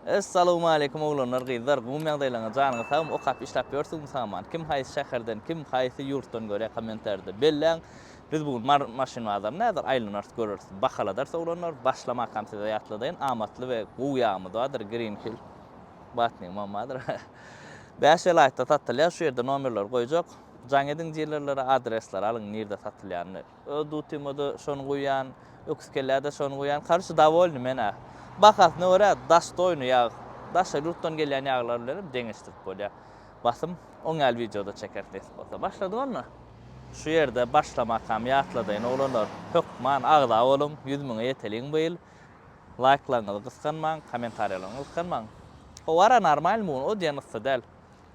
Assalamu alaykum oglanlar, gyzlar. Bu mağdaýlaryňa janyňy sağym okap işläp ýörsiň saman. Kim haýsy şäherden, kim haýsy ýurtdan görä kommentarda. Belläň biz bu maşyn bazar näder aýlanart görürsiz. Bahaladar oglanlar başlamak hem size ýatladyň. Amatly we guýamy dadyr Green Hill. Batnyň mamadyr. Bäşel aýtda tatylýar şu ýerde nomerler goýjak. Jaňydyň jelerlere adresler alyň nerede satylýany. Ödü temada şonu goýan, öküskelerde şonu goýan. Karşı dawolny mena. Bakas ne ora daştoynu ýag. Daşa ýurtdan gelýän ýaglar bilen deňişdirip bolýar. Basym oňal videoda çekerdes bolsa. Başladyk onu. Şu ýerde başlamak hem ýatladyň oglanlar. Hökman agda bolum 100 000 ýeteliň bu ýyl. Like'laryňyzy gyskanmaň, kommentariýalaryňyzy gyskanmaň. O wara normalmy o diýenisi däl.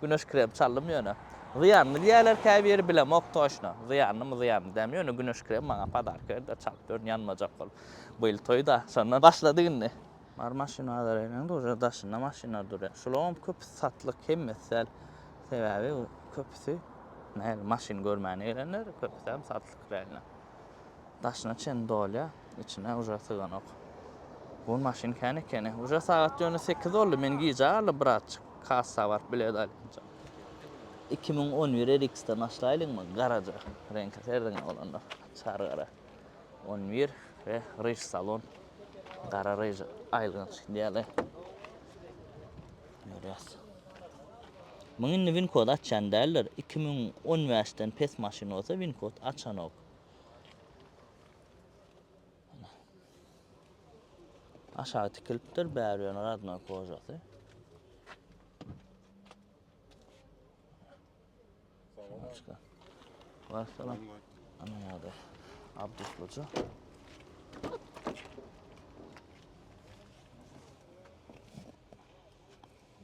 Güneş krem çallym ýöne. Ziyanly diýerler käbir bilen moktoşna. Ziyanly ziyanly dämiyor ýöne güneş krem maňa padark berdi. Çalyp ber ýanmajak bol. Bu ýyl toýda şondan başladyk indi. Mar maşynalar ýa-da doja daşynda maşynalar durýar. Şolom köp satlyk hemmetsel sebäbi köpüsi näme maşyn görmäni gelenler köpüsi hem satlyk gelýär. Daşyna çen dolýa, içine uja sygan ok. Bu maşyn kene. Uja saat ýöne 8 boldy. Men giýjaly brat kassa var bilýär däl. 2011 RX-den başlaýlyňmy? Garaja. Renk serdiň olanlar. Sarı gara. 11 ve Rich salon. Gara Rich aýlgyň diýerler. Ýörýäs. Muňyn win kod açan däller. 2015-den pes maşyn bolsa win kod açan ok. Aşağı tikilipdir, bäri ýöne radna kojaty. Wassalam. Ana ýa-da Abdusloja.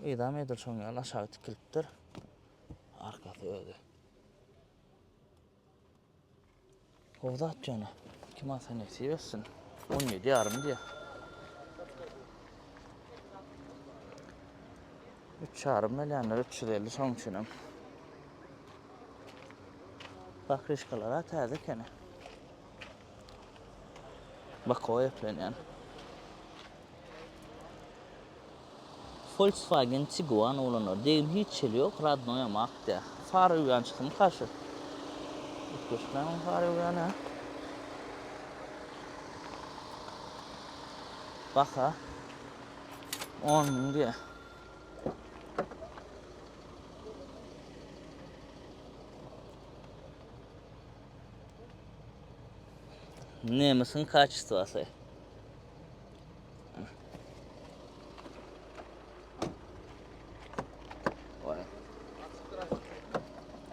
Edam edir şoň ýaly aşağı tikilipdir. Arkasy öýde. Owda atjana. Kim asan eksibessin? 17 ýarym diýär. 3 ýarym milýonlar 350 şoň üçinem. Bakrışkalara täze kene. Bak o eplenýän. Volkswagen Tiguan olanlar. Deýim hiç çeli ýok, radnoya makda. Fary uyan çykym kaşy. Köşklen fary uyan ha. Baka. 10 000 diýär. Nemisin kaçısı var?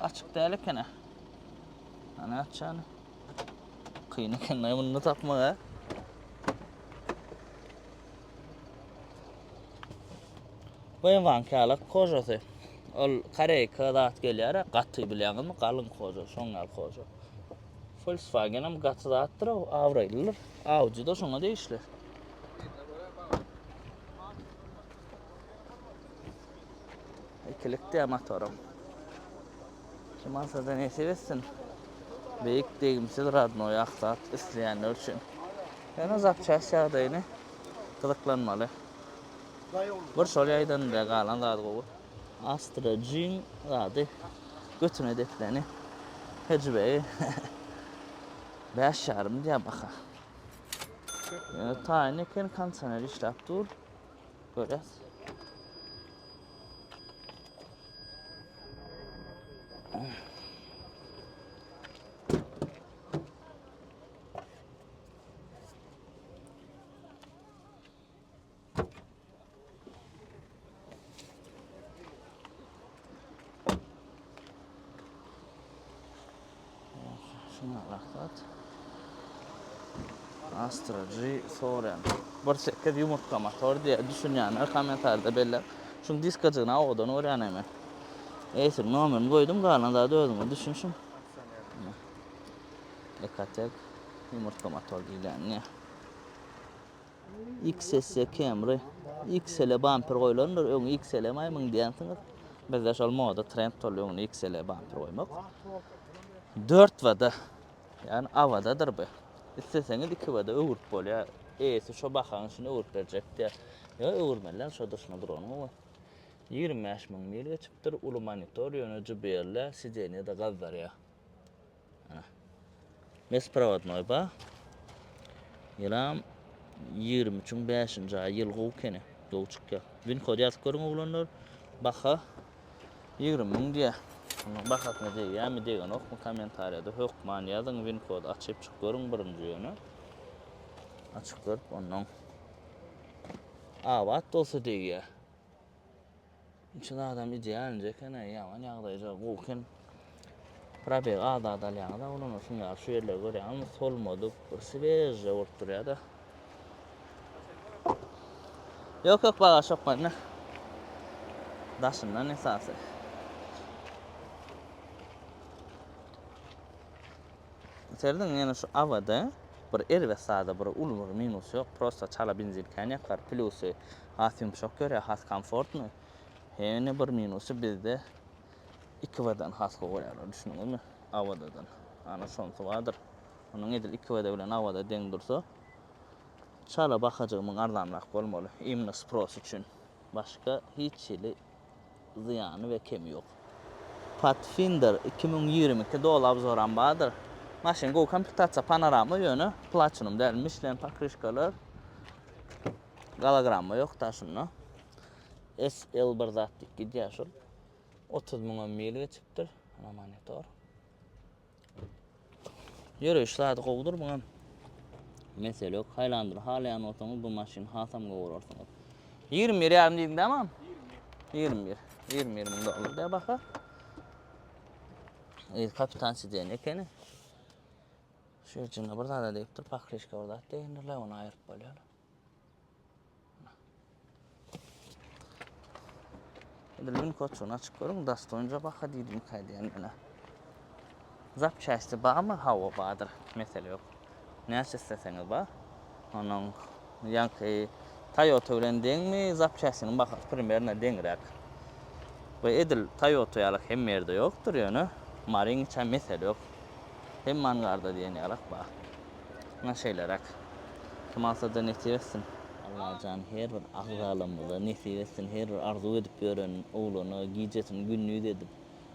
Açık değil kene. Hani açacağını? Kıyını kendine bunu tapma ha. Bu vankalık kojası. Ol karey kadat gelýär, gaty bilýärmi, galyn koja, şoňal koja. Volkswagen'im gaty da attyr, awraylylar. Audi da şoňa değişler. Ekilikde motorum. Kim alsa da ne seversin? Beýik degimsiz radno ýaktat isleýänler üçin. Ýa-da zapçaşýarda ýene gyzyklanmaly. Bir şol ýaýdan da galan zady gowy. Astra Jean zady götüne depleni. Hecbeyi. 5 ýarym diýär baka. Taýny ken kansaner işläp dur. Görýäs. Şuna rahat. Astra G soran. Bir seked yumurta motor diye düşünýänler kommentarda belli. Şunu diskajyna odan öğreneme. Eýsir nomerini goýdum, galan da özüme düşünşüm. Ekatek yumurta motor diýilýän. XS Camry, XL bumper goýulanlar, öňe XL maýmyň diýensiňiz. Bizde şol moda trend bolýar, öňe XL bumper goýmak. 4 vada. Yani avadadır bu. İsteseňiz 2 vada öwürp bolýar. Eýsi şo bakaň şunu öwürp berjek diýär. Ya öwürmeler şo duşuna duranyň o. 25 000 mil geçipdir, ulu monitor ýöne JBL sideni da gaz berýär. Ana. Besprovodnoy ba. Ýelam 23-5-nji aý ýyl gowkene, gowçukka. Win kod ýazyp görüň oglanlar. Baha 20 000 diýär. Onuň bahasyna diýýärmi degen okmy kommentariýada hökman ýazyň, win kod açyp çyk görüň birinji ýöne. Açyk görüp onuň awat bolsa diýýär. Üçin adam idealnje ekene, ýaman ýagdaýja gowken probeg ada ýagda onuň üçin ýaşy ýerler görýän, solmady, sveje bolup durýar da. Yok baga şokman. Daşyndan esasy. Serden ýene şu awada bir erwe sada bir ulur minus ýok, prosta çala benzin kanyaklar plusy has ýumşak görýär, has komfortny. Hene bir minusy bizde 2W'dan has görýärler, düşünýärmi? Awadadan. Ana şonsu bardyr. Onuň edil 2W bilen awada deň dursa, çala bakajygymyň arzanrak bolmaly. Imnis Pros üçin. Başka hiç şeýle ziyany we kemi ýok. Pathfinder 2022 dolap zoran bardyr. Maşin go komplektatsiya panorama ýöne platinum däl Michelin pakrışkalar. Galogramma ýok taşynna. SL1 zatdyk gidýär. 30 000 mil geçipdir. Ana monitor. Ýöreşlerde gowdur buňa. Mesele ýok. Haýlandyr halaýan otaňyz bu maşin hasam gowurarsyňyz. 21 ýarym diýdim tamam. 21 000 dollar diýe baka. Kapitan sideni ekeni. Şu üçin bir zada diýipdir, pakrışka bir zat diýenler, onu aýryp bolýar. Dilin koçunu açık görün, dastonca baka diýdim kaýdyan ana. Zapçasty barmy? Hawa bardyr, mesele ýok. Näçe isteseňiz bar. Onuň ýanky Toyota bilen deňmi, zapçastynyň bahasy primerna deňrek. Bu edil Toyota ýalyk hem ýerde ýokdur ýöne. Marin çä mesele ýok. Hem mangarda diýeni ýalyk bar. Näçe şeýlerek. Kim alsa da netýetsin. Allah can her bir agzalymyza netýetsin, her bir arzu edip ýören oglany gijetin günnüýi edip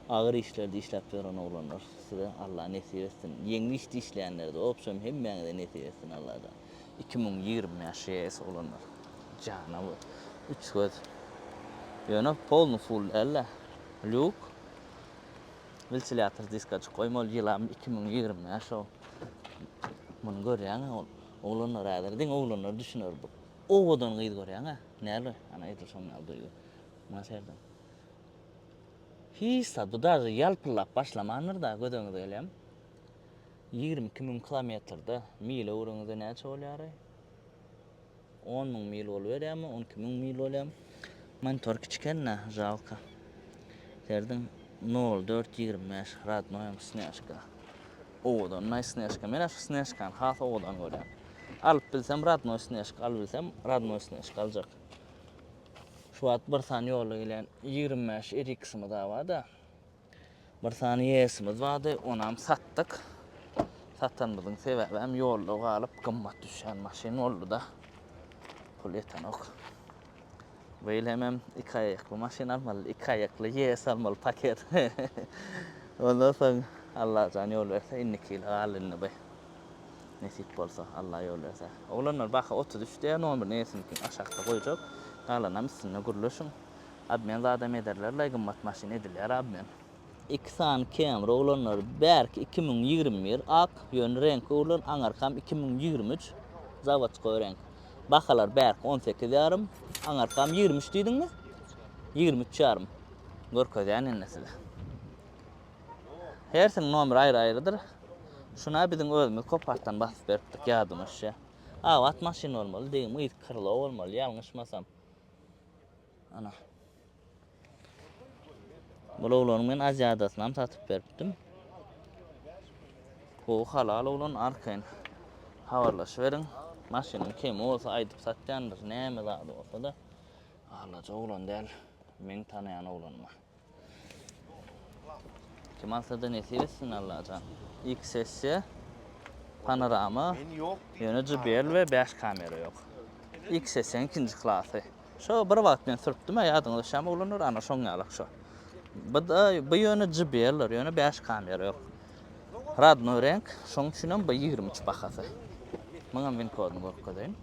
agyr işlerde işläp ýören oglanlar size Allah netýetsin. Ýeňli işde işleýänlerde opsiýon hemmeňe netýetsin Allah'dan. 2020 ýaşy oglanlar. Jana bu. 3 göz. Ýöne polny full elle. Luk. Ventilator diskaç koymaly ýylam 2020 ýaşy. Muny görýän oglanlar äderdiň oglanlar düşünür bu. Owadan gyýdy görýän ha. Näle? Ana ýetir şoňa aldygy. Maşerden. Hiç bu da ýalpylap başlamandyr da gödöňiz gelýär. 22 000 kilometrde mil öwrüňizde näçe bolýar? 10 000 mil bolýarmy? 12 000 mil bolýarmy? Monitor kiçikenne, jalka. Serden 04-25 radnoyam sneška. Owadan näme sneška? Mena şu sneškan has owadan görýär. Alyp bilsem radnoy sneška, alyp bilsem radnoy sneška aljak. Şu wagt bir san ýolu bilen 25 RX-my da bar da. Bir san YS-miz bardy, onam satdyk. Satdanmyzyň sebebi hem ýolda galyp gymmat düşen maşin boldy da. Pul ýeten ok. Beýle hem 2 aýakly maşin almaly, 2 aýakly YS almaly paket. Ondan soň Allah jan ýol berse inniki alyny be. Nesip bolsa Allah ýol berse. Oglanlar baka 33-de nomber näsinki aşagda goýjak. Galanam sizinle gürleşin. Abmen zadam ederler, gymmat maşin edilýär abmen. 2 san kamera oglanlar berk 2021 ak ýön renk oglan aňarkam 2023 zawodskoy renk. Bakalar berk 18 ýarym, aňarkam 23 diýdiňmi? 23 ýarym. Görkezýän ennesi. Hersiň nomer aýry-aýrydyr. Şuna biziň özümiz kopartdan basyp beripdik ýadymyşça. Awat maşin bolmaly, diýim, kırla bolmaly, ýalňyşmasam. Ana. Bu oglanı men Aziýadasyna satyp beripdim. Bu halal oglan arkaň habarlaşyp beriň. Maşynyň kim bolsa aýdyp satýandyr, näme zady bolsa da. Alaja oglan däl, men tanaýan oglanma. Kim alsa da netýetsin Allaha. XS panorama, ýöne JBL we 5 kamera ýok. İlk sesen ikinci klasy. Şo bir wagt men sürpdim ýadyňyza şam ulanır ana şoň ýalyk şo. Bu ýöne JBL-ler, ýöne 5 kamera ýok. Radno renk, şoň üçinem bu 23 bahasy. Maňa men koduny görkezýän.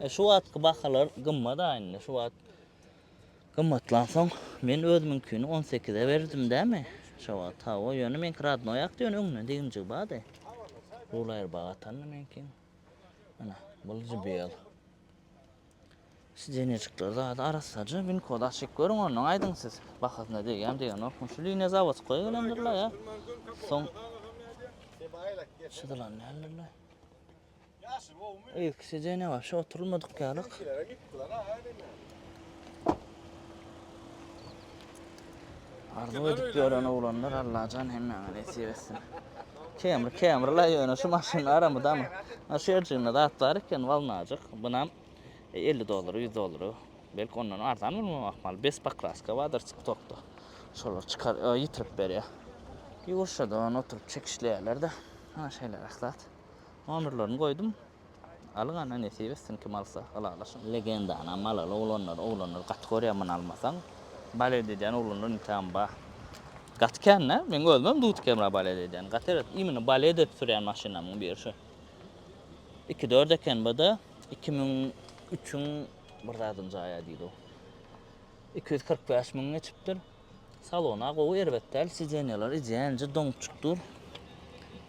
Şu wagtky bahalar gymmat aýnly, şu wagt gymmatlansoň men özüminkini 18'e berdim dämi? Şu wagt ha o ýöne men Radno ýakdy ýöne öňüne diňji bady. Rulayr bagatan menkin. Ana, bul JBL. Sijenecikler da arasaca bin kod açık görün onu aydın siz. Bakasına diýen okun şu liňe zawod koýulandylar ya. Soň şudalan nälerler. İlk sijene var, şu oturulmadyk ýalyk. Ardy ödüp ýören oglanlar Allahan hemmeňe nesip etsin. Kameralar ýöne şu maşyny aramydamy. Şu ýerjine da atlar eken walnadyk. Bunam $50, $100. Belki ondan arzan mı ahmal? 5 pakraska vardır TikTok'ta. Şolar çıkar, yitirip berýär. Ýugurşada onu oturup çekişleýärler de. Ha şeyler aksat. Nomerlerini koydum. Algana nesip etsin kim alsa alalaşın. Legenda ana malalı oğlanlar kategoriyaman almasan. Bale edýän oğlanlar imtihan ba. Gatkenle men gözlemem dut kemra bale edýän. Gateret imini bale edip sürýän maşynamyň birişi. 2-4 eken bada 2003'ün bir zadynja aya diýdi o. 245 000 geçipdir. Salona gowy erbetdäl sijenler ijänje doňçukdur.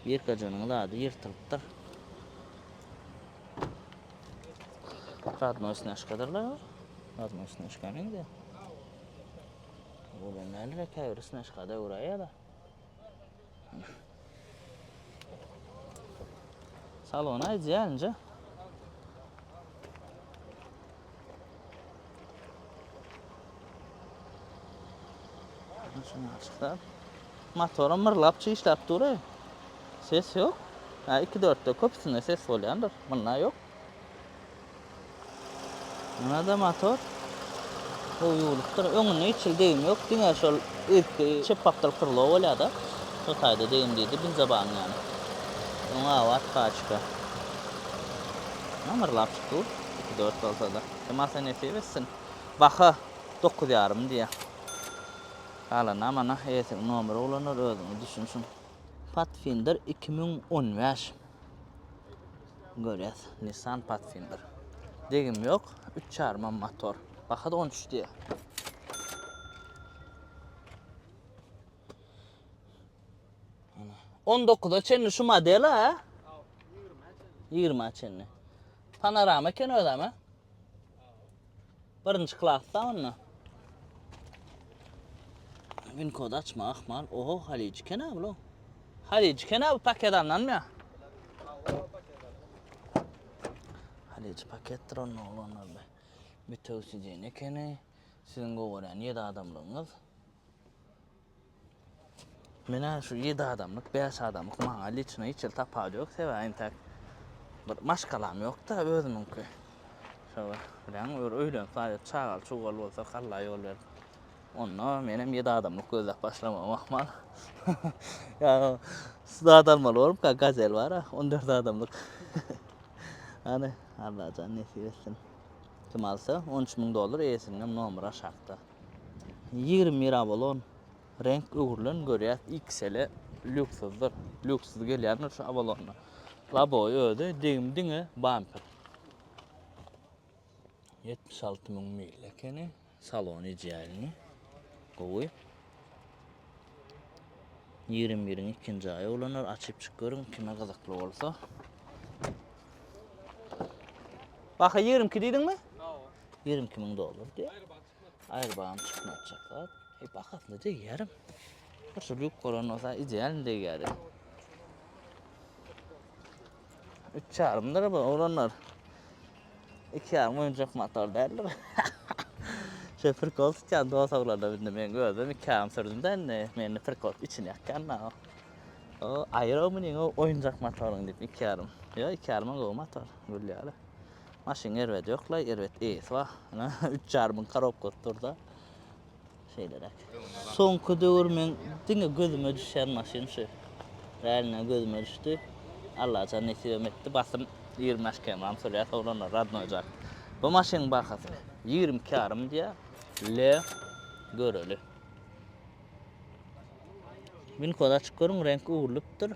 Bir kajanyň lady ýyrtylypdyr. Radno snäşkadarlar. Radno snäşkanyň. Bu näler käýür snäşkada uraýa da. Salona ijänje şunu açıklar. Motorum mırlapçı işlep duruyor. Ses yok. 2-4'te köpüsünde ses bolýandyr. Bunda yok. Buna da motor. Bu ýulukdyr. Öňüne içil deýim yok. Diňe şol ilki çepakdyr kırlı bolýar da. Şo taýda deýim diýdi bin zabany ýany. Ona awat kaçka. Mırlapçı dur. 2-4 bolsa da. Masa nesip etsin. Baha 9,5 diýär. Alana mana eýetim nomer olanlar özüňi düşünsün. Pathfinder 2015. Görýäs, Nissan Pathfinder. Degim yok, 3,5 motor. Bahada 13 diýär. Ana. 19'da çenli şu model ha? 20 çenli. Panorama ken ödeme? Birinci klassa onu. Win kod açma ahmal. Oho Halici kena bu. Halici kena bu paket anlanmıyor. Halici pakettir onun olanlar be. Bir tövsiceyne kene. Sizin govaran 7 adamlığınız. Mena şu 7 adamlık, 5 adamlık maňa liçine hiç tapağı yok. Sevaýyn tak. Bir maşkalam yok da özümünki. Şowa. Bilen öýlen saýat çagal çugal bolsa kalla ýol ber. Onunla benim 7 adamlık gözlep başlamam ahmal. Ya sıda almalı ka gazel var ha 14 adamlık. Hani Allah'tan nesip etsin. Kim alsa $13,000 eýesiniň nomera şartda. 20 lira bolon renk öwürlen görýär XL lüksüzdür. Lüksüz gelýär şu abalonna. Laboy öde diňe bumper. 76.000 mil ekeni salony ijärini. Gowy. 21'in ikinci ayı olanlar açıp çıkıyorum kime gazaklı olsa. Baka 22 dedin mi? $22,000 diye. Ayrıbağım çıkmayacaklar. Bakasında da yerim. Şu büyük koron olsa ideal de geldi. 3,5 lira bu olanlar. 2,5 oyuncak motor derler. Şoför koltuk ya doğa savlarla binde men gördüm 2,5 sürdümden meni firkot içine yakkan o ayrı mı o oyuncak motorun dip 2,5 ya 2,5 o motor gülýär. Maşyn erwet ýokla erwet es wa 3,5 karop koturda şeylerek. Soňky döwür men diňe gözüme düşen maşyn şu. Rälne gözüme düşdi. Allah can nesip etdi basym 25 km sürüyor olanlar radno olacak. Bu maşinin bakası 20 karım diye le görülü. Bin kod açık görün renk uğurluptur.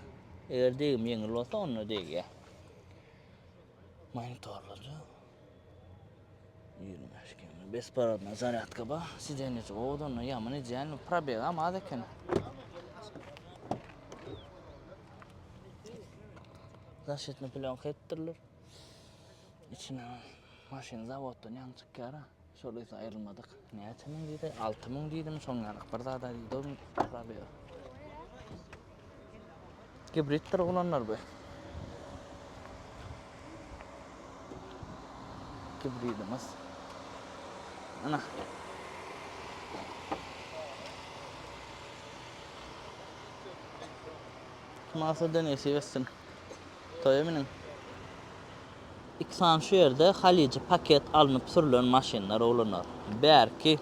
Eğer deyim yengil olsa onu deyge. Monitorları 25 km. Bez paradına zaryadka ba. Sizeniz oğudun yamını diyen probega ama adeken. Zaşetini plonk ettirler. İçine maşin zavoddan yan çıkara. Şöyle ayrılmadık. Ne etinin dedi? 6000 dedim sonralık bir daha da dedim probega. Kibritler olanlar bu. Kibritimiz. Ana. Masa deneysi versin. Toyeminin. İksan şu yerde halici paket alınıp sürülen maşinler olunur. Belki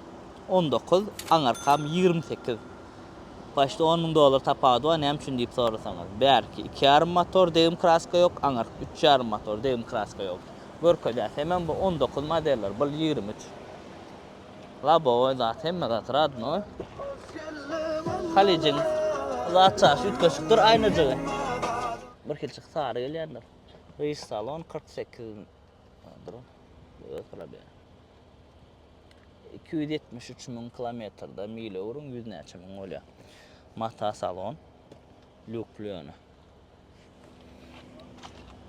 19, anarkam 28. Başta $10.000 tapadı var, nem için deyip sorarsanız. Belki 2,5 motor devim kraska yok, anark 3,5 motor devim kraska yok. Görköyde hemen bu 19 modeller, bu 23. La bu zaten hemen zaten no. Halicin zaten ütköşüktür aynı cığı. Bir kilçik sarı gelyenler. Reis salon 48 durum. Böyle 273 bin kilometrede mil uğrun 100 neçe bin oluyor. Mata salon, lüklüyonu.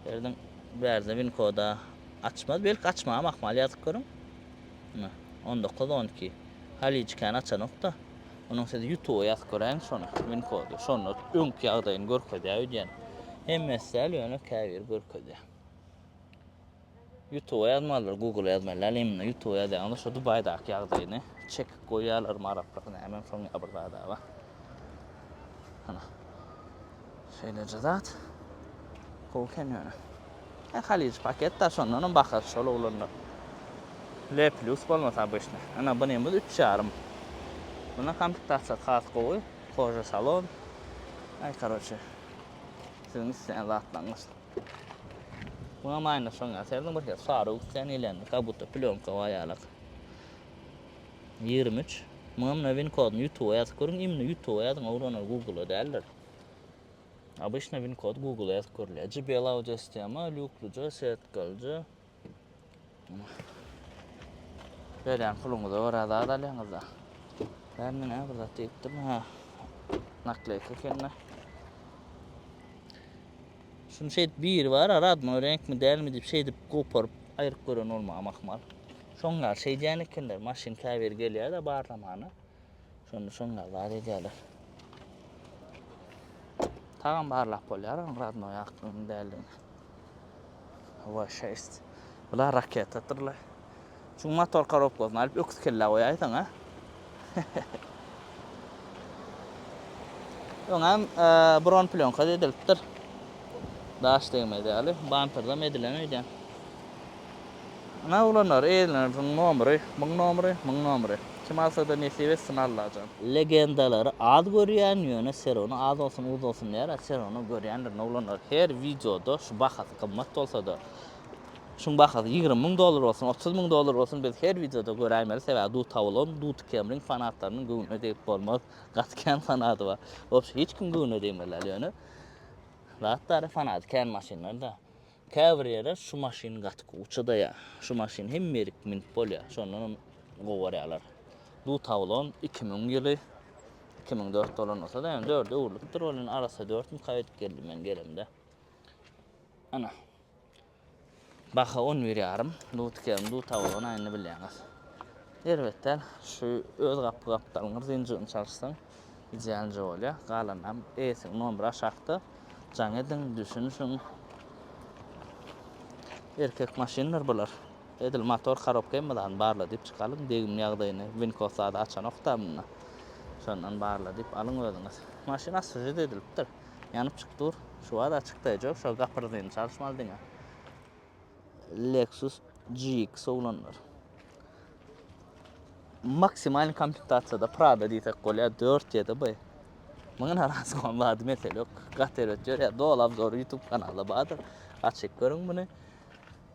Verdim, verdim bin koda açmaz, belki açmaya bakmalı yazık görün. 19-12. Halicikən açan nokta. Onun sözü yutuğu yazık görün sonra bin kodu. Sonra ünk yağdayın görköde ödeyen. Hem mesele yönü kavir görköde. YouTube'a yazmalılar, Google'a yazmalılar, elimle YouTube'a yazmalılar. Şu Dubai'daki yağdayını çek koyarlar maraplarına hemen sonra burada da var. Ana. Şöyle cezat. Kovken yönü. Halici paketler sonra onun bakar şöyle olurlar. L plus olmasa bu işte. Ana bu neyimiz 3,5. Buna komplektasyon khas koy. Koca salon. Ay короче. Sizin isteyen rahatlanmış. Buna aynı sonra serdim bir kez sarı sen ilen kabuta plonka ayarlak. 23. Bunun nevin kodunu YouTube'a yazıp görün. İmni YouTube'a yazın oradan Google'a derler. Обычно вин код Google'a yazıp görülüyor. JBL audio sistemi, lükluca, setkalıcı. Böyle pulunu da orada adalyanızda. Ben ne burada tektim ha. Nakleyka kendine. Şunu şey bir var aradma renk mi değil mi deyip şey deyip koparıp ayırıp görün olma makmal. Şonlar şey diyenik kendiler maşin kavir geliyor da bağırlamanı. Şonlar var ediyorlar. Tağım bağırlap oluyor aradma yaktığını değerliğini. Hava şey işte. Bunlar raket atırlar. Çünkü motor karop olsun alıp öksü kelle oyaydın ha. Ona bron plonka ediliptir. Daş değmedi ali. Bumper'da medilen öyle. Ne olanlar? Eğlenirsin numara. Kim alsa da nesibe sınarlacan. Legendaları ad görüyen yöne seronu ad olsun uz olsun der. Seronu görüyenler ne olanlar? Her videoda şu bakası kımmat olsa da şun bakası $20,000 olsun, $30,000 olsun biz her videoda görəyməli səbəb du tavlon, du kemring fanatlarının gönlünə deyip olmaz. Qatkan fanatı var. Obşi hiç kim gönlünə deymirlər yani. Rahatları fanatı kən maşinlərdə. Kavriyada şu maşin qatqı uçuda ya. Şu maşin hem merik minip bol ya. Şonun qovaryalar. Du tavlon 2000 yılı 2004 olan olsa da yani 4'e uğurluktur. Onun arası 4 mukayet geldim ben gelimde. Ana. Baxa 10 veriyorum. Du tavlon aynı biliyorsunuz. Elbette şu öz kapılarını zincirini çalışsan izleyici oluyor. Qalanam esin nomra aşağı. Can edin düşünün. Erkek maşinler bular. Edil motor xarab kelmeden barla dip çıkalım. Degim yağdayını Vinkosa'da açan oktamına. Şondan barla dip alın özünüz. Maşin asıcı ediliptir. Yanıp çıktır. Şu ada çıktı. Şu kapırdığını çalışmalı dine. Lexus GX olanlar. Maksimal komplektasyada Prada deytek kolya 4 yedi bay. Bugün arası konladı mesele yok. Kater ötüyor ya dolap zor YouTube kanalı badır. Açık görün bunu.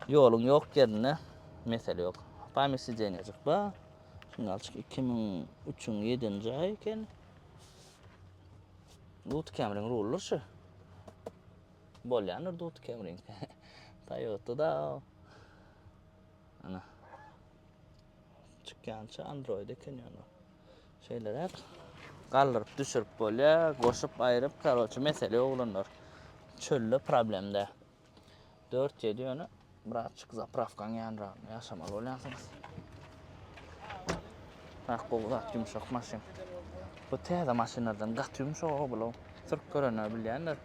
Yolun yok yerine mesele yok. Pamisi deneyecek ba. Şimdi açık 2003'ün 7. ay eken. Dut Camry'nin rulur şu. Bolyanır Dut Camry'nin. Toyota da. Ana. Çıkkança Android eken yani. Şeyler hep kaldırıp düşürüp bolya, koşup ayırıp karoçu mesele oğlanlar. Çöllü problemde. 4-7 yönü birazcık zapravkan yanra yaşamalı olacaksınız. Bak bu gat yumuşak maşin. Bu täze maşinlerden gat yumuşak bulu. Türk görenler bilýänler.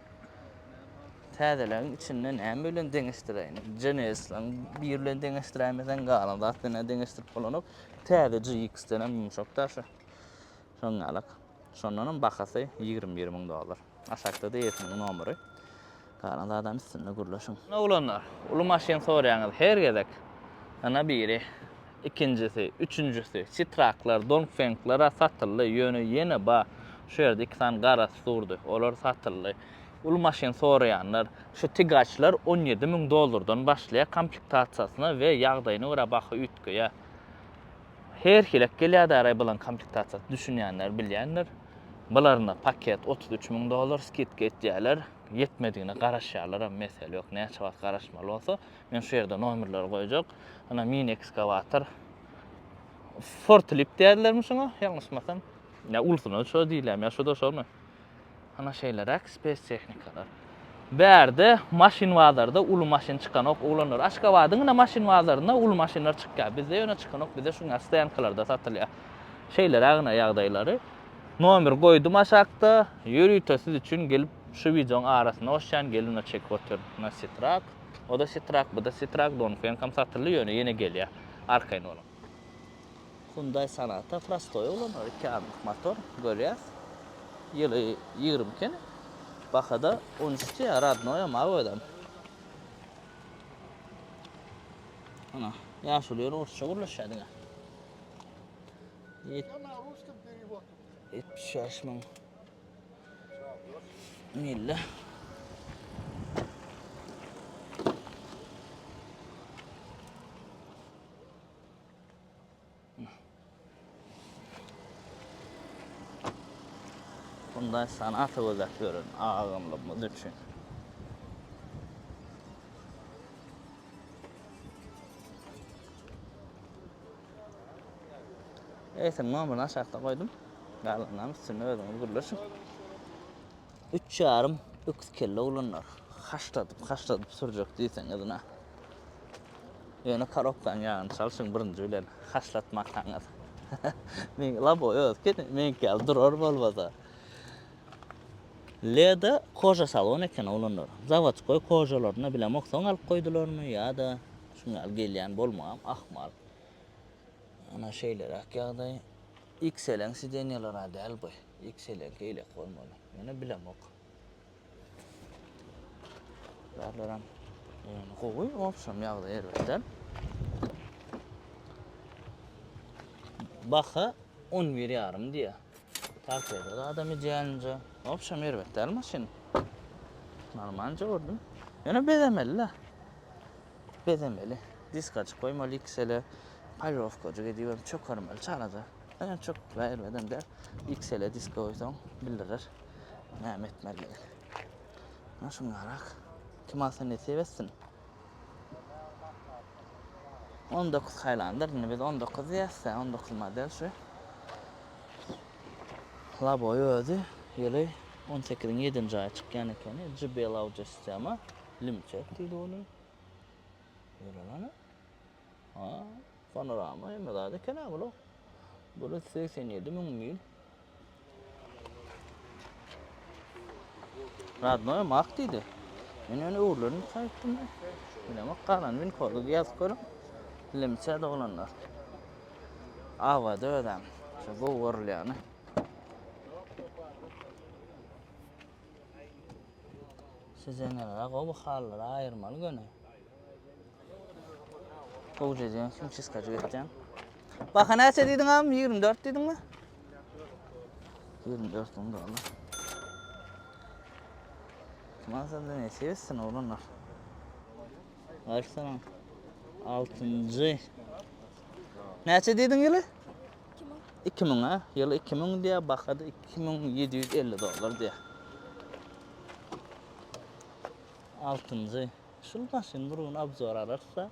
Täzelerin içinden näme bilen deňişdireýin. Jeneslan bir bilen deňişdiremeden galan zatdyna deňişdirip bolanyp täze GX denen yumuşak taşy. Şoňalak. Şondan bahasy $21.000. Aşakda da ýetmiň nomery. Kanada adam üstünde gurlaşın. Ne ulanlar? Ulu maşin soraýaňyz her gezek. Ana biri, ikincisi, üçüncüsü, Straklar, Dongfeng'lara satyldy. Ýöne ýene ba. Şu ýerde 2 tane gara durdy. Olar satyldy. Ulu maşin soraýanlar, şu tigaçlar $17.000 başlaýar komplektasiýasyna we ýagdaýyna görä baha ütgüýär. Her hilek gelýär bilen komplektasiýa düşünýänler, bilýänler. Bularına paket $33.000 skidka etýärler. Yetmediğine garaşýarlar, mesele yok. Näçe wagt garaşmaly bolsa, men şu ýerde nomerler goýjak. Ana mini ekskavator. Forklift diýerlermi şoňa? Ýalňyşmasam. Ya ulsuny şo diýilem, ya şo da şomy. Ana şeyler, spes tehnikalar. Bärde maşin bazarda ulu maşin çykan ok ulanlar. Aşgabatyň maşin bazarynda ulu maşinler çykýar. Bizde ýöne çykan ok, bizde şuňa stayankalarda satylýar. Şeyler agna ýagdaýlary. Nomer goýdum aşakda, ýürüýte siz üçin gelip şu videoň arasyna oşan gelin çek otur. Na Strak, o da Strak, bu da Strak, Dongfeng kam satylýar, ýene gelýär. Arkaýyn olam. Hyundai Sonata prostoy ulanlar, 2 armyk motor, görýäs. Ýyly 20 ken. Bahada 13 radnoya mawedam. Ana, ýaşuly ýol urşa gurlaşýar. 70 min mille. Bundan sanat gözet görün ağamlığımız üçün. Eýsem nomerini aşağıda koydum. Galandan üstüne özüňiz gurlaşyň. 3,5 kilo ulanlar. Haşladyp sürjek diýseňiz na. Ýöne karokdan ýagyny çalşyň birinji bilen haşlatmaktaňyz. Men labo ýok, men kel durar bolmasa. Leda koja salon eken ulanlar. Zavatskoy kojalaryna bilen oksaň alyp goýdularmy ýa-da şuňa gelýän bolmagam ahmal. Ana şeyler ýagdaý XL'ň sidenýalara däl bu. XL'e geýlek bolmaly. Mene bilem ok. Barlaram. Gowy opşam ýagdaý erbetden. Baha 11,5 diýe. Tarpeda adam ýanjy. Opşam erbetden maşyn. Normalca gördüm. Ýene bezemeli. Bezemeli. Disk açyp goýmaly XL'e. Parovka diýip çok hormal çalaja. Ben çok vermeden de XL'e disk koýsam bildirir. Näme etmeli. Naşyň garak. Kim alsa ne sebetsin? 19 Highlander, biz 19 ýassa, 19 model şu. Labo ýözi, ýyly 18-iň 7-nji aýy çykýan eken, JBL audio sistema, limited diýdi onu. Ýöreler. Ha, panorama ýa-da eken bu. Bu 87.000 mil. Radnoy mak diýdi. Men ýöne uğurlaryny saýtdym. Bilema qalan men kodu ýazyp görüm. Limçe dolanlar. Awada ödem. Şu bu gorlyany. Sizenler bu hallara aýyrmaly göne. Gowjejän şimşiska jetden. Baha näçe diýdiň am? 24 diýdiňmi? 24 $. Masada ne sevsin oğlanlar. Baksana. 6. Neçe dedin yılı? 2000 ha. Yılı 2000 diye bakadı $2750 diye. 6. Şul maşin durun abzor ararsa.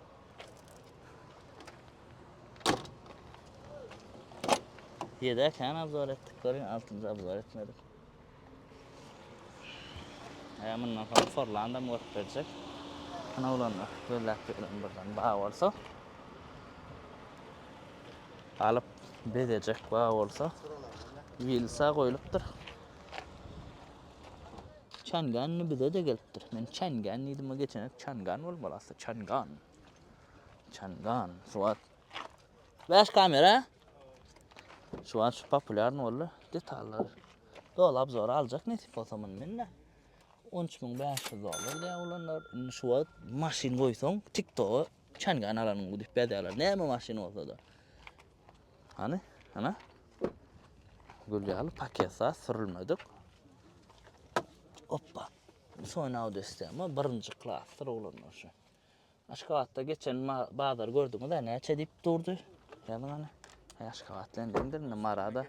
Yedek kan abzor ettik. Görün 6. abzor etmedik. Hemen sonra Forlanda mı verecek? Ana ulanlar. Böyle yapıyorum buradan. Bağ olsa. Alıp bedecek bağ olsa. Vilsa koyuluptur. Çangan'ı bize de geliptir. Men Çangan idim geçen Çangan olmalası. Çangan. Çangan. Suat. Beş kamera. Suat şu popüler ne oldu? Detallar. Dolap zor alacak ne tip o zaman minne. $13,500 diye olanlar. Suat maşin koysan TikTok'u Çangan alanın bu dip bedeler. Ne mi maşin olsa da. Hani? Ana? Gülyalı paketsa sürülmedik. Hoppa. Sonra o deste ama birinci klaslar olanlar şu. Aşkavat'ta geçen bağlar gördüm da neçe deyip durdu. Yani hani Aşkavat'la dendir marada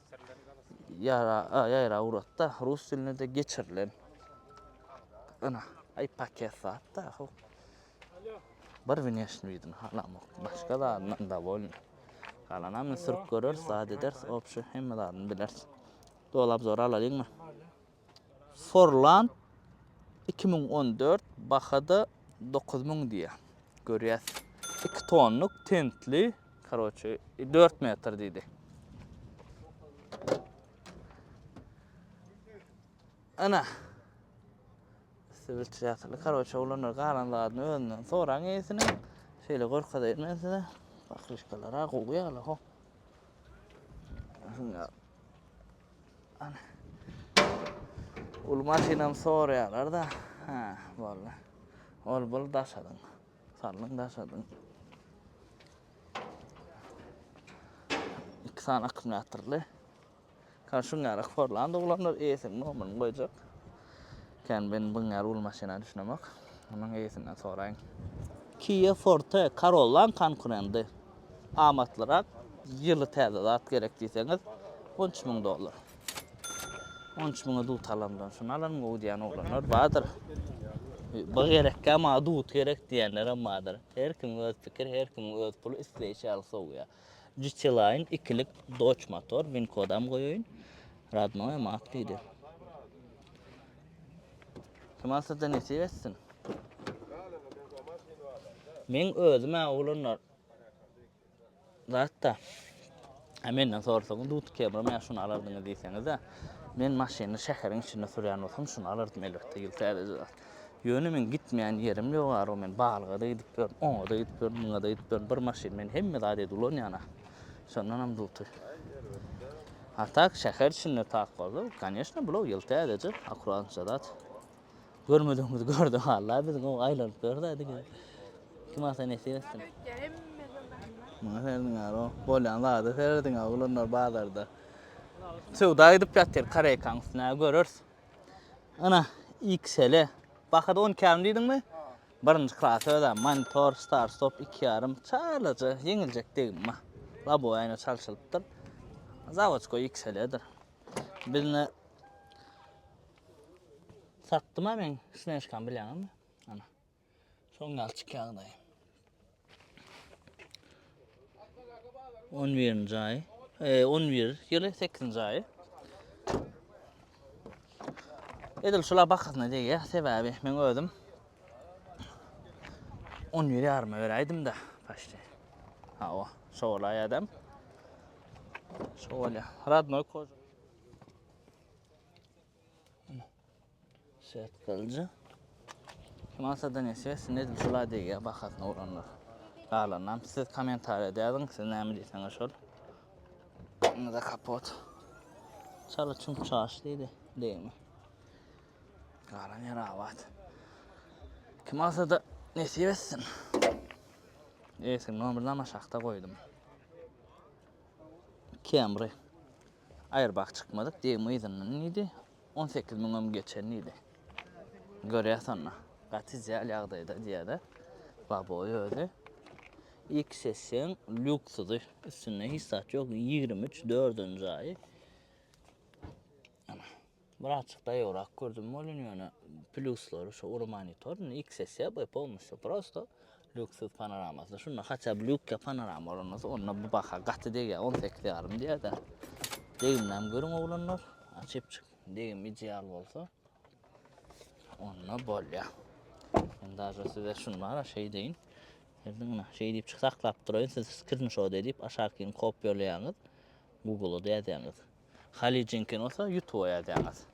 yara uğratta Rus dilini de geçirilen. Ana ay paket saatte o. Bir bineşmiydin hala başka da da bolun. Kalana mı sırf görür sade ders opşu hem de bilirsin. Dolap zor alayım mı? Forland 2014 bakada 9000 diye. Görüyoruz. 2 tonluk tentli karoçu 4 metre dedi. Ana. Sivil tiyatrlı karoçu olanlar karanlığını önünden sonra neyesine şöyle korkada etmezse bakışkalara koyuyorlar ho. Ana. Ul maşinam soruyorlar da. Ha vallahi. Ol bul daşadın. Sarlın daşadın. 2 tane akümülatörlü. Karşıngarak Forlanda olanlar esim normal koyacak. Ben bunlar ul maşina düşünemek. Onun iyisinden sorayım. Kia Forte Corolla konkurenti. Amatlarak yılı tədqiqat gerektiyseniz $13,000. 13,000'a dut alandan şunu alan o diyen olanlar vardır. Bu gerek ama dut gerek diyenler amadır. Her kim öz fikir, her kim öz pulu isteyişi alsa uya. GT-Line 2'lik Dodge motor, Winkodam koyuyun. Radno'ya makliydi. Kimasa da nesi etsin? Men özüme oğlanlar zaten menden sorsanız dut kebra men şunu alırdım diyseniz de men maşinini şekerin içinde süryan olsam şunu alırdım elbette yıltaydı. Yönümün gitmeyen yerim yok var o men bağlığa da gidip görüm, ona da gidip görüm, buna da gidip görüm, bir maşin men hemme de adet ulan yana. Sondan hem dutu. Hatta şeker içinde tak vardı, конечно, bu yıltaydı. Akuranca da. Görmediğimiz gördüm vallahi biz o aylanıp gördük. Kim asa nesi etsin? Serdin aro, bolyan da serdin oğlanlar bağlarda. Suda gidip yatır kare kansına görürüz. Ana XL. Bakada 10 kam dedin mi? Birinci klas öyle monitor, start stop 2,5 çarlıcı yenilecek değil mi? La bu aynı çalışılıptır. Zavodsko XL'dir. Birini sattım ha ben Sneshkan bilen mi? Ana. Son alçık kağıdayım. 11. ay. 11 yılı 8. ay. Edil şula bakasına diye sebebi men özüm 11 yarıma vereydim de başta. Ha o şoğlay adam. Şoğlay. Radnoy koca. Set kılıcı. Kimasa da neyse edil şula diye bakasına olanlar. Qalanam siz komentar edin siz näme diýseňiz şol. Bunu da kapot. Çala çünkü çaşlıydı değil mi? Qalan yaravat. Kimasa da nesip etsin. Esin nomerden aşağıda koydum. Camry. Airbag çıkmadık diye mıydı neydi? 18.000 geçen neydi? Görüyorsun sonra. Katizya yağdaydı diye de. Baboy öyle. İlk sesin lüksudur. Üstüne hissat yok. 23 4. ayı. Birazcık da yorak gördüm olun yani plusları şu urmanitorun ilk sesi bu olmuşsa prosto lüksüz panoraması. Şuna kaça lükka panorama olmasa onunla bu baka katı diye 18 yarım diye de. Deyimlem görün oğlanlar açıp çık. Deyim ideal olsa onunla bol ya. Ben daha size şunlara şey deyin. Şey deyip saklap durayın siz screenshot edip aşağıdakini kopyalayanız Google'a da yazanız. Halic'inkin olsa YouTube'a yazanız.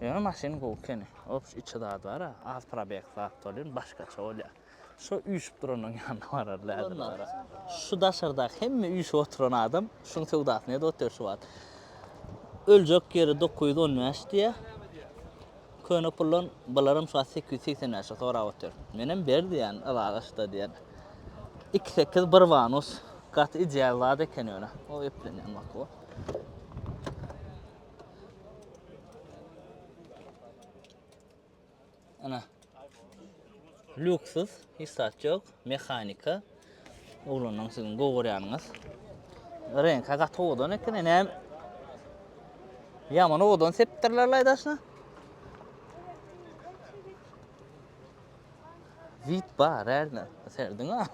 Yani maşin kokeni. Ops içi daha var ha. Az probek saat olun başkaça oluyor. Şu uyuşup duranın yanına vararlar. Şu daşarda hem uyuşup oturan adam şunun sevdasını da oturuyor şu an. Ölecek yeri 915 diye. Köyüne pullan balarım şu an 880 yaşa sonra oturuyor. Benim berdi yani arkadaşlar diyen. 28 bir vanus. Kat ideallarda kenara. O eplenen bak o. Ana. Lüksüz, hissat yok, mekanika. Oğlunun sizin goğuryanınız. Renk kat oğdan ekene ne? Yaman oğdan septirlerle daşna. Vit bar erne. Serdin ha.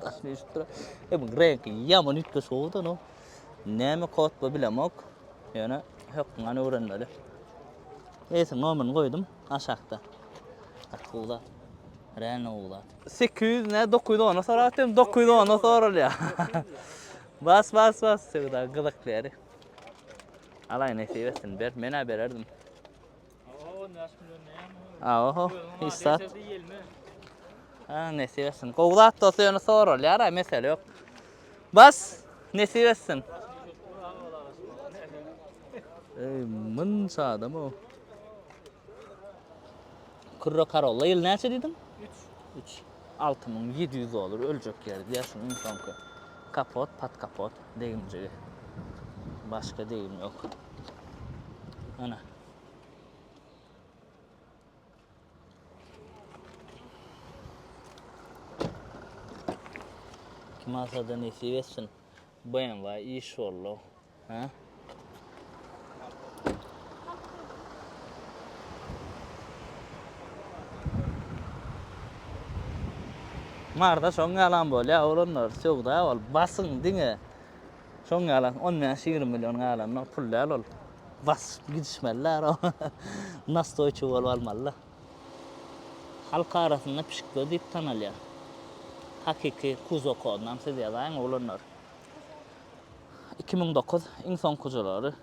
Daşna üstüne. Bu renk yaman ütküs oğdan o. Neme kod bilemok. Yani yok ngane öğrenmeli. Neyse numarını koydum aşağıda. Kat oğdan. Rene oğlan. 800 ne 910 sonra atıyorum 910 sonra ya. Bas sevda gıdıkları. Alay ne seversin ber men habererdim. Oho hissat. Ha ne seversin. Kovlat da sonra sonra ya mesele yok. Bas ne seversin. Mın sağda mı o? Kırra Karolla yıl neçe dedim? 3. 6700 olur ölecek yer diye şunu insan koy. Kapot pat kapot deyimci. Başka deyim yok. Ana. Kim alsa da nesi versin. BMW iş oldu. Ha? Marda son alan böyle olanlar çok da ol basın dinge. Son alan 10 milyon alan no puller ol. Bas gidişmeler o. Nasıl çuval almalı. Halka arasında pişiklo deyip tanalya. Hakiki kuzo kodlam size yazayım olanlar. 2009 insan kuzuları.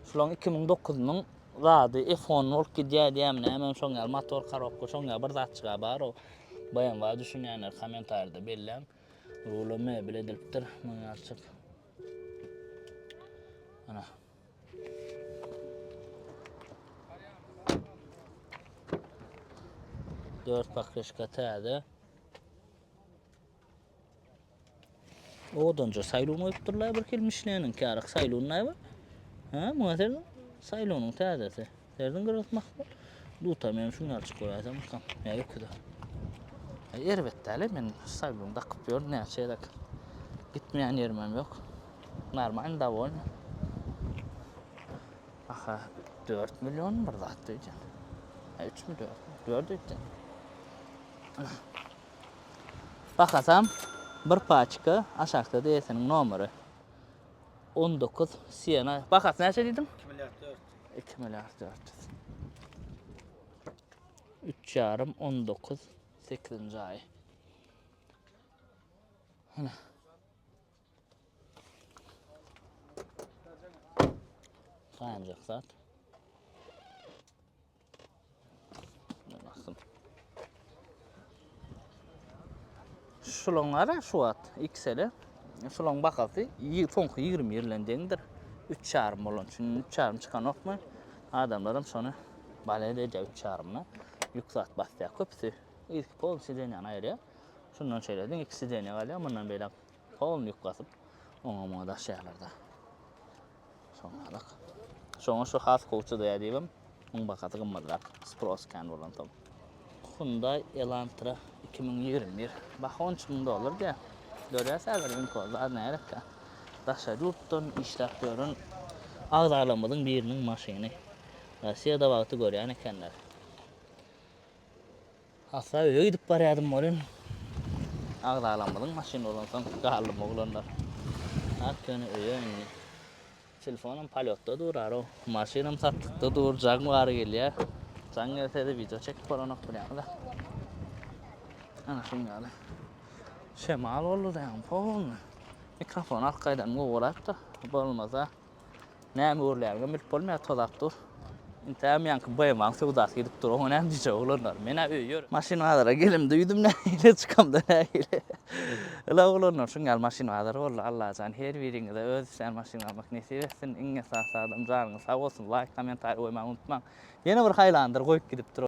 Şulan 2009'nun radı F10 ol gidiyor diyem ne hemen son al motor karokko son al bir zat çığa bar o. Bayan var düşünenler komentarda belli. Roleme bile ediliptir. Bunu açıp. Ana. Dört pakışka täze. Odanca saylonu yaptırlar bir kelmişlenin kârak saylonuna var. Ha, muhater saylonun täzesi. Serdin gırıltmak var. Tutamıyorum şunu açık koyacağım. Ya yok da. Elbette öyle men saylonu takıp yor ne şeydak. Gitmeyen yerim yok. Normal davul. Aha 4 milyon bir zat diyeceğim. 3 mü 4 mü? 4 diyeceğim. Bakasam bir paçka aşağıda değilsenin numarı 19 Siena. Bakas ne şey dedim? 2 milyar 4. 2 milyar 400. 3 yarım 19 8. ay. Hına. Sayancak saat. Nasıl? Şulonlara şu at XL'e. Şulon bakası fonku 20 yerlendendir. 3 yarım olan. Çünkü 3 yarım çıkan okma. Adamlarım sonra balede 3 yarımla yüksat bastıya köpsü. İlk pol sideni ayrı. Şundan şeylerden ikisi dene alıyor. Bundan böyle polunu yüklasıp ona moda şeylerde. Sonra bak. Sonra şu has koçu da diyeyim. Muň bakaty gymmadrak. Sproskan bolan tam. Hyundai Elantra 2021. Bak $13.000 diýär. Görýärsiňiz benim kozlar närekkä. Daşa ýurtdan işläp görün. Agdarlamyň biriniň maşyny. Rossiýada wagty görýän ekenler. Asa öýe gidip barýardym bolyn. Agdarlamyň maşyny bolansoň garly moglanlar. Hakkyny öýe indi. Telefonum palyotda durar o. Maşynam satdykda dur, jaň bary gelýär. Jaň gelse-de video çekip bolanok bilýär. Ana şuňaly. Şemal boldy da pol. Mikrofon arkadan gowarakda bolmasa. Näme urlärge bilip bolmaýar tozap dur. Intäm ýanky boýamaň sowdasy gidip dur. Oňa näme diýje oglanlar. Mena öýür. Maşynadara gelimde ýüdüm näile çykamda näile. Ela oglanlar şuňal maşynadara boldy. Allah jan her biriňize öz sen maşyna almak nesip etsin. Iňe sağ adam janyňyz sag bolsun. Like, kommentar goýmagy unutmaň. Ýene bir haýlandyr goýup gidip dur.